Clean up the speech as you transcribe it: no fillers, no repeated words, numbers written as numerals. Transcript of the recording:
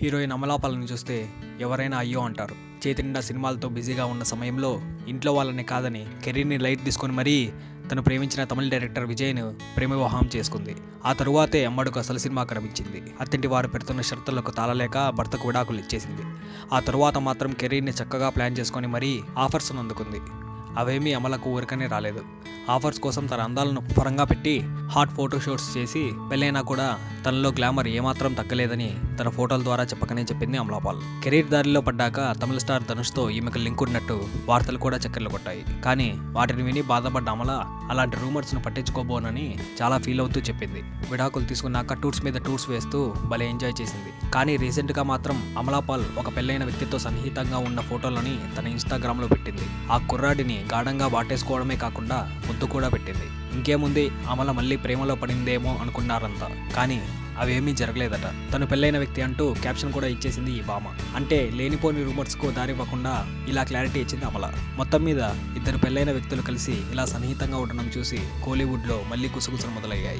Heroine అమలాపాలను చూస్తే ఎవరైనా అయ్యో అంటారు. చేతి నిండా సినిమాలతో బిజీగా ఉన్న సమయంలో ఇంట్లో వాళ్ళని కాదని కెరీర్ని లైట్ తీసుకొని మరీ తను ప్రేమించిన తమిళ డైరెక్టర్ విజయ్ను ప్రేమ వివాహం చేసుకుంది. ఆ తరువాతే అమ్మడుకు అసలు సినిమా కనిపించింది. అత్తింటి వారు పెడుతున్న షరతులకు తాళలేక భర్తకు విడాకులు ఇచ్చేసింది. ఆ తరువాత మాత్రం కెరీర్ని చక్కగా ప్లాన్ చేసుకొని మరీ ఆఫర్స్ను అందుకుంది. అవేమీ అమలకు ఊరికనే రాలేదు. ఆఫర్స్ కోసం తన అందాలను పరంగా పెట్టి హాట్ ఫోటో షూట్స్ చేసి పెళ్ళైనా కూడా తనలో గ్లామర్ ఏమాత్రం తగ్గలేదని తన ఫోటోల ద్వారా చెప్పకనే చెప్పింది అమలాపాల్. కెరీర్ దారిలో పడ్డాక తమిళ స్టార్ ధనుష్తో ఈమెకు లింక్ ఉన్నట్టు వార్తలు కూడా చక్కర్లు కొట్టాయి. కానీ వాటిని విని బాధపడ్డ అమల అలాంటి రూమర్స్ను పట్టించుకోబోనని చాలా ఫీల్ అవుతూ చెప్పింది. విడాకులు తీసుకున్నాక టూర్స్ మీద టూర్స్ వేస్తూ భలే ఎంజాయ్ చేసింది. కానీ రీసెంట్గా మాత్రం అమలాపాల్ ఒక పెళ్ళైన వ్యక్తితో సన్నిహితంగా ఉన్న ఫోటోలని తన ఇన్స్టాగ్రామ్లో పెట్టింది. ఆ కుర్రాడిని గాఢంగా వాటేసుకోవడమే కాకుండా ముద్దు కూడా పెట్టింది. ఇంకేముంది, అమల మళ్ళీ ప్రేమలో పడిందేమో అనుకున్నారంతా. కానీ అవేమీ జరగలేదట. తను పెళ్ళైన వ్యక్తి అంటూ క్యాప్షన్ కూడా ఇచ్చేసింది ఈ భామ. అంటే లేనిపోని రూమర్స్కు దారివ్వకుండా ఇలా క్లారిటీ ఇచ్చింది అమల. మొత్తం మీద ఇద్దరు పెళ్ళైన వ్యక్తులు కలిసి ఇలా సన్నిహితంగా ఉండడం చూసి కోలీవుడ్లో మళ్ళీ గుసగుసలు మొదలయ్యాయి.